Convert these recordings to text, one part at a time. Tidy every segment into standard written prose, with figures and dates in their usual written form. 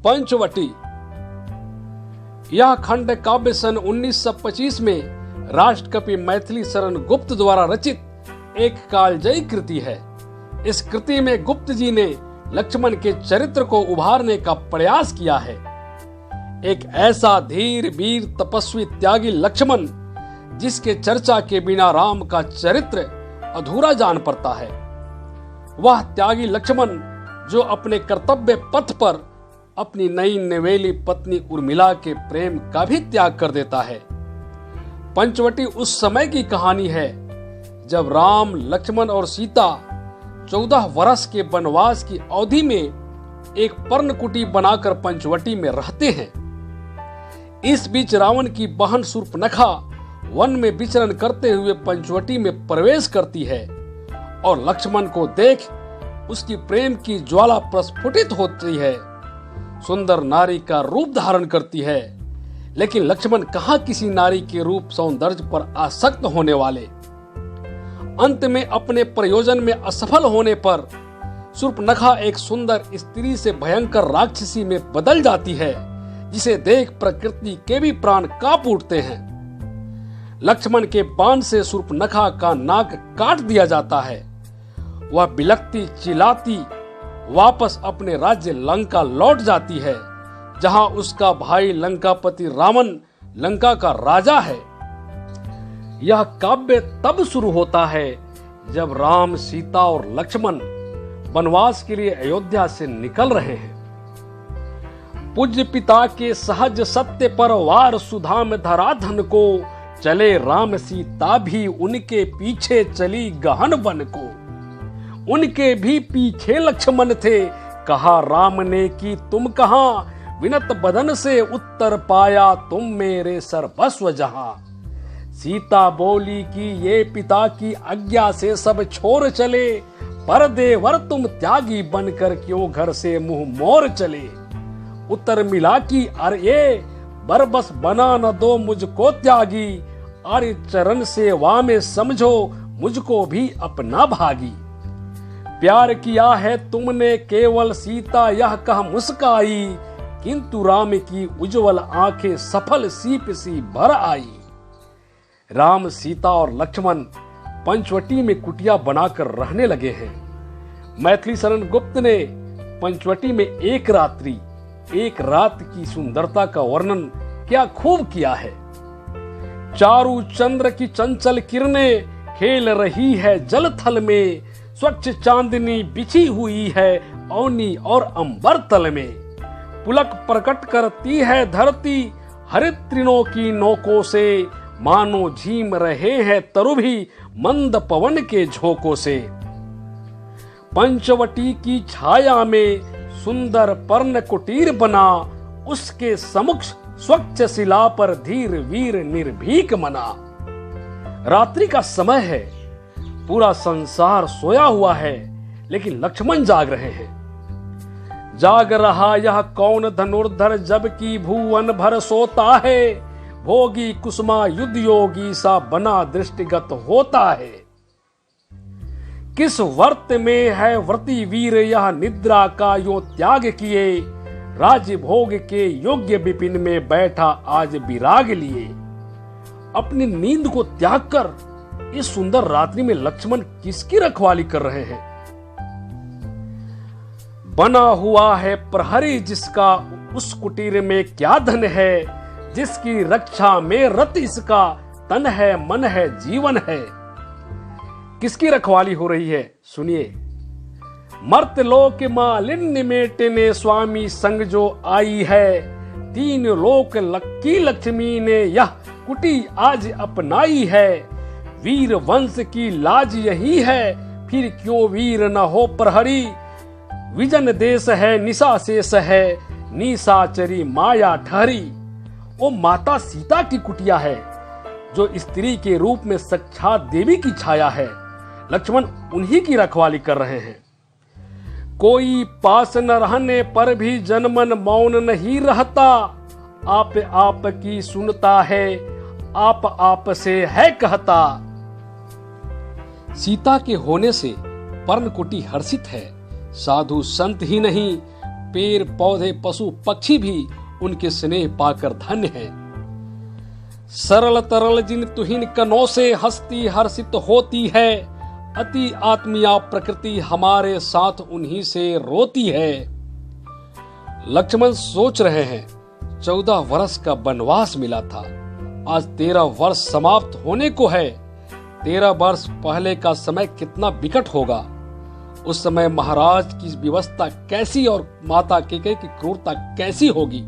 पंचवटी। यह खंड काव्य सन 1925 में राष्ट्रकवि मैथिली शरण गुप्त द्वारा रचित एक कालजयी कृति है। इस कृति में गुप्त जी ने लक्ष्मण के चरित्र को उभारने का प्रयास किया है। एक ऐसा धीर वीर तपस्वी त्यागी लक्ष्मण जिसके चर्चा के बिना राम का चरित्र अधूरा जान पड़ता है। वह त्यागी लक्ष्मण जो अपने कर्तव्य पथ पर अपनी नई नवेली पत्नी उर्मिला के प्रेम का भी त्याग कर देता है। पंचवटी उस समय की कहानी है जब राम, लक्ष्मण और सीता 14 वर्ष के वनवास की अवधि में एक पर्णकुटी बनाकर पंचवटी में रहते हैं। इस बीच रावण की बहन शूर्पणखा वन में विचरण करते हुए पंचवटी में प्रवेश करती है और लक्ष्मण को देख उसकी प्रेम की ज्वाला प्रस्फुटित होती है। सुंदर नारी का रूप धारण करती है, लेकिन लक्ष्मण कहाँ किसी नारी के रूप सौंदर्य पर आसक्त होने वाले। अंत में अपने प्रयोजन में असफल होने पर शूर्पणखा एक सुंदर स्त्री से भयंकर राक्षसी में बदल जाती है, जिसे देख प्रकृति के भी प्राण कांप उठते हैं। लक्ष्मण के बाण से शूर्पणखा का नाक काट दिया जाता है। वह बिलखती चिल्लाती वापस अपने राज्य लंका लौट जाती है, जहां उसका भाई लंकापति रावण लंका का राजा है। यह काव्य तब शुरू होता है जब राम, सीता और लक्ष्मण वनवास के लिए अयोध्या से निकल रहे हैं। पूज्य पिता के सहज सत्य पर वार सुधा में धराधन को चले राम, सीता भी उनके पीछे चली गहन वन को। उनके भी पीछे लक्ष्मण थे, कहा राम ने कि तुम कहां, विनत बदन से उत्तर पाया तुम मेरे सर्वस्व जहां। सीता बोली कि ये पिता की आज्ञा से सब छोड़ चले, पर देवर तुम त्यागी बनकर क्यों घर से मुंह मोर चले। उत्तर मिला कि अरे बरबस बना न दो मुझको त्यागी, आर्य चरण सेवा में समझो मुझको भी अपना भागी। प्यार किया है तुमने केवल सीता यह कह मुस्काई, किंतु राम की उज्जवल आंखें सफल सीप सी भर आई। राम, सीता और लक्ष्मण पंचवटी में कुटिया बनाकर रहने लगे हैं। मैथिली शरण गुप्त ने पंचवटी में एक रात की सुंदरता का वर्णन क्या खूब किया है। चारु चंद्र की चंचल किरणें खेल रही है जल थल में, स्वच्छ चांदनी बिछी हुई है औनी और अंबर तल में। पुलक प्रकट करती है धरती हरित तृणों की नोकों से, मानो झीम रहे हैं तरु भी मंद पवन के झोंकों से। पंचवटी की छाया में सुंदर पर्ण कुटीर बना, उसके समुख स्वच्छ शिला पर धीर वीर निर्भीक मना। रात्रि का समय है, पूरा संसार सोया हुआ है, लेकिन लक्ष्मण जाग रहे हैं। जाग रहा यह कौन धनुर्धर जबकि भुवन भर सोता है, भोगी कुसुमा युद्ध योगी सा बना दृष्टिगत होता है। किस वर्त में है व्रती वीर यह निद्रा का यो त्याग किए, राज्य भोग के योग्य विपिन में बैठा आज विराग लिए। अपनी नींद को त्याग कर इस सुंदर रात्रि में लक्ष्मण किसकी रखवाली कर रहे हैं। बना हुआ है प्रहरी जिसका उस कुटीर में क्या धन है, जिसकी रक्षा में रत इसका तन है मन है जीवन है। किसकी रखवाली हो रही है, सुनिए। मर्त लोक मालिन्य मेटने स्वामी संग जो आई है, तीन लोक की लक्ष्मी ने यह कुटी आज अपनाई है। वीर वंश की लाज यही है, फिर क्यों वीर न हो प्रहरी। विजन देश है निशा शेष है, निशाचरी माया ठहरी। वो माता सीता की कुटिया है, जो स्त्री के रूप में साक्षात देवी की छाया है। लक्ष्मण उन्हीं की रखवाली कर रहे हैं। कोई पास न रहने पर भी जनमन मौन नहीं रहता, आप की सुनता है, आप से है कहता। सीता के होने से पर्णकुटी हर्षित है। साधु संत ही नहीं, पेड़ पौधे पशु पक्षी भी उनके स्नेह पाकर धन्य है। सरल तरल जिन तुहिन कनों से हस्ती हर्षित होती है, अति आत्मीया प्रकृति हमारे साथ उन्हीं से रोती है। लक्ष्मण सोच रहे हैं, 14 वर्ष का वनवास मिला था, आज 13 वर्ष समाप्त होने को है। 13 वर्ष पहले का समय कितना विकट होगा। उस समय महाराज की व्यवस्था कैसी और माता कैकेयी की क्रूरता कैसी होगी।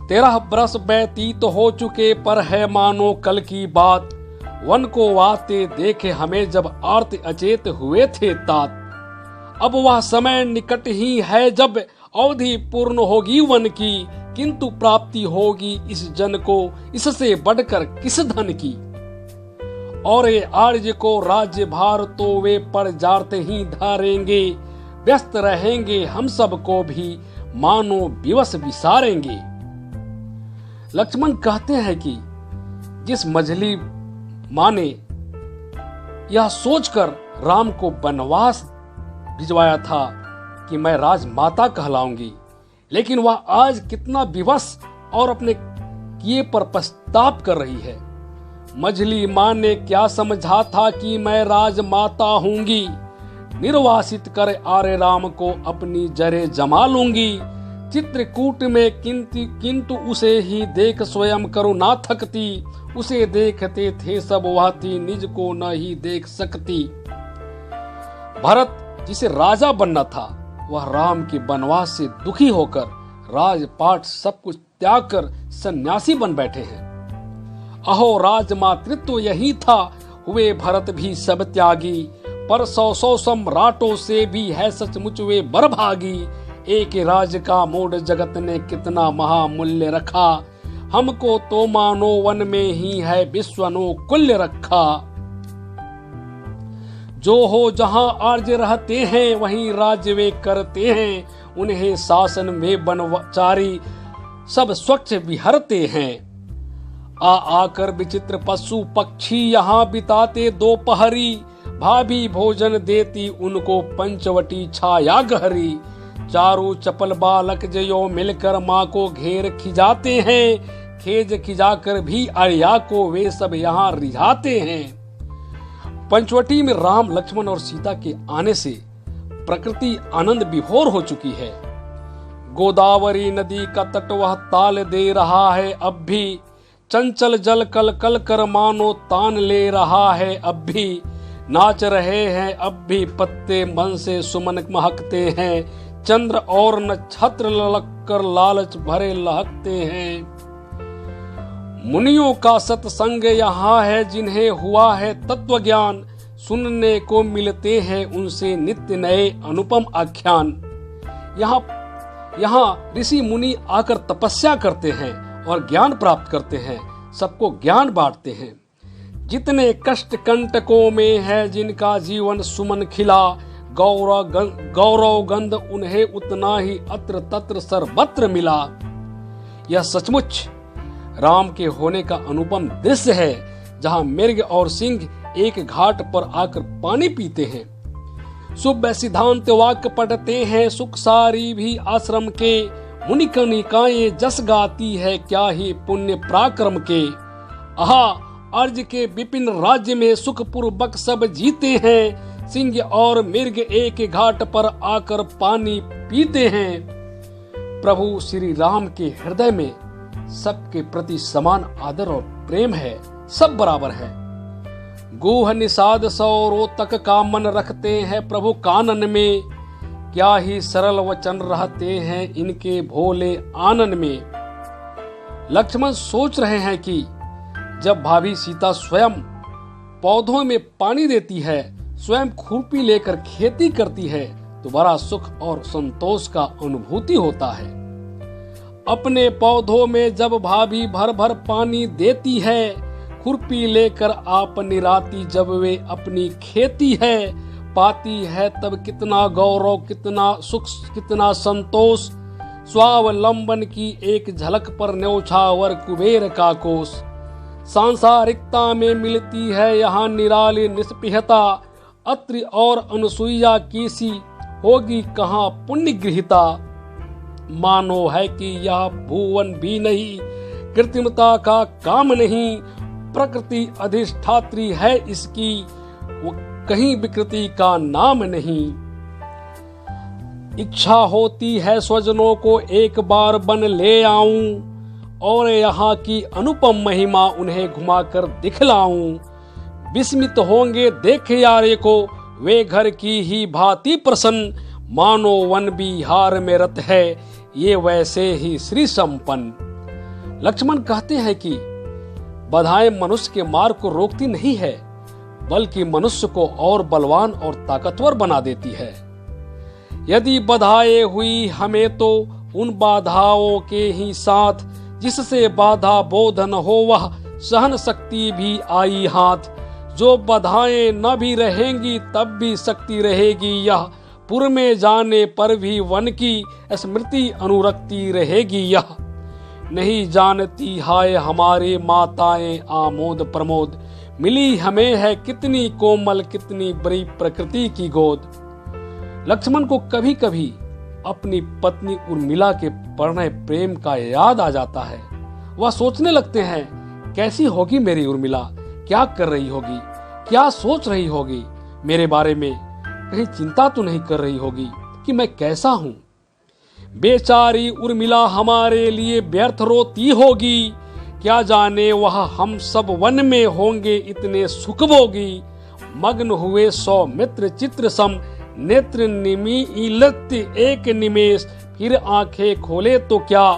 13 वर्ष व्यतीत हो चुके पर है मानो कल की बात, वन को आते देखे हमें जब आर्त अचेत हुए थे तात। अब वह समय निकट ही है जब अवधि पूर्ण होगी वन की, किंतु प्राप्ति होगी इस जन को इससे बढ़कर किस धन की। और ये आर्य को राज्य भार तो वे पर जाते ही धारेंगे, व्यस्त रहेंगे हम सबको भी मानो विवश विसारेंगे। लक्ष्मण कहते हैं कि जिस मझली माँ ने यह सोचकर राम को वनवास भिजवाया था कि मैं राजमाता कहलाऊंगी, लेकिन वह आज कितना विवश और अपने किए पर पछताप कर रही है। मझली माँ ने क्या समझा था कि मैं राजमाता हूंगी, निर्वासित कर आर्य राम को अपनी जरे जमा लूंगी। चित्रकूट में किंतु उसे ही देख स्वयं करुणा थकती, उसे देखते थे सब वह थी निज को न ही देख सकती। भरत जिसे राजा बनना था, वह राम के वनवास से दुखी होकर राजपाट सब कुछ त्याग कर सन्यासी बन बैठे हैं। अहो राजमातृत्व यही था, हुए भरत भी सब त्यागी, पर 100 सम्राटों से भी है सचमुच वे बरभागी। एक राज का मोड़ जगत ने कितना महामूल्य रखा, हमको तो मानो वन में ही है विश्वनुकुल्य रखा। जो हो जहां आर्य रहते हैं वहीं राज्य वे करते हैं, उन्हें शासन में बनचारी सब स्वच्छ विहरते हैं। आकर विचित्र पशु पक्षी यहाँ बिताते दोपहरी, भाभी भोजन देती उनको पंचवटी छाया गहरी। चारों चपल बालक जयो मिलकर माँ को घेर खिजाते हैं, खेज खिजाकर भी आर्या को वे सब यहाँ रिझाते हैं। पंचवटी में राम लक्ष्मण और सीता के आने से प्रकृति आनंद विभोर हो चुकी है। गोदावरी नदी का तट वह ताल दे रहा है अब भी, चंचल जल कल कल कर मानो तान ले रहा है अब भी। नाच रहे हैं अब भी पत्ते मन से सुमन महकते हैं, चंद्र और नक्षत्र ललक कर लालच भरे लहकते हैं। मुनियों का सत्संग यहाँ है जिन्हें हुआ है तत्व ज्ञान, सुनने को मिलते हैं उनसे नित्य नए अनुपम आख्यान। यहाँ ऋषि मुनि आकर तपस्या करते हैं और ज्ञान प्राप्त करते हैं, सबको ज्ञान बांटते हैं। जितने कष्ट कंटकों में है जिनका जीवन सुमन खिला, गौरव गंध उन्हें उतना ही अत्र तत्र सर्वत्र मिला। यह सचमुच राम के होने का अनुपम दृश्य है, जहां मृग और सिंह एक घाट पर आकर पानी पीते हैं। सुबह सिद्धांत वाक्य पढ़ते हैं, सुख सारी भी आश्रम के, मुनि कनिकाएं जस गाती है क्या ही पुण्य पराक्रम के। आहा अर्ज के विपिन राज्य में सुख पूर्वक सब जीते हैं, सिंह और मृग एक घाट पर आकर पानी पीते हैं। प्रभु श्री राम के हृदय में सबके प्रति समान आदर और प्रेम है, सब बराबर है। गुह निषाद सौरों तक का मन रखते हैं प्रभु कानन में, क्या ही सरल वचन रहते हैं इनके भोले आनन में। लक्ष्मण सोच रहे हैं कि जब भाभी सीता स्वयं पौधों में पानी देती है, स्वयं खुरपी लेकर खेती करती है, तो बड़ा सुख और संतोष का अनुभूति होता है। अपने पौधों में जब भाभी भर भर पानी देती है, खुरपी लेकर आप निराती जब वे अपनी खेती है, पाती है तब कितना गौरव, कितना सुख, कितना संतोष। स्वावलंबन की एक झलक पर न्यौछावर कुबेर का कोष, सांसारिकता में मिलती है यहाँ निराली निष्पृहता। अत्रि और अनुसुईया की सी होगी कहाँ पुण्य गृहीता। मानो है कि यह भुवन भी नहीं, कृत्रिमता का काम नहीं, प्रकृति अधिष्ठात्री है इसकी, वो कहीं विकृति का नाम नहीं। इच्छा होती है स्वजनों को एक बार बन ले आऊं, और यहाँ की अनुपम महिमा उन्हें घुमाकर दिखलाऊं। विस्मित होंगे देख यारे को वे घर की ही भांति प्रसन्न, मानो वन बिहार में रत है ये वैसे ही श्री संपन्न। लक्ष्मण कहते हैं कि बाधाएं मनुष्य के मार्ग को रोकती नहीं है, बल्कि मनुष्य को और बलवान और ताकतवर बना देती है। यदि बाधाएं हुई हमें तो उन बाधाओं के ही साथ, जिससे बाधा बोधन हो वह सहन शक्ति भी आई हाथ। जो बाधाएं न भी रहेंगी तब भी शक्ति रहेगी यह, पुर में जाने पर भी वन की स्मृति अनुरक्ति रहेगी यह। नहीं जानती हाय हमारे माताएं आमोद प्रमोद, मिली हमें है कितनी कोमल कितनी बड़ी प्रकृति की गोद। लक्ष्मण को कभी कभी अपनी पत्नी उर्मिला के प्रणय प्रेम का याद आ जाता है। वह सोचने लगते हैं, कैसी होगी मेरी उर्मिला, क्या कर रही होगी, क्या सोच रही होगी मेरे बारे में, कहीं चिंता तो नहीं कर रही होगी कि मैं कैसा हूं। बेचारी उर्मिला हमारे लिए व्यर्थ रोती होगी, क्या जाने वह हम सब वन में होंगे इतने सुखभोगी। मग्न हुए सौमित्र चित्र सम, नेत्र निमीलित एक निमेष, फिर आंखें खोले तो क्या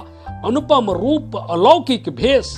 अनुपम रूप अलौकिक भेष।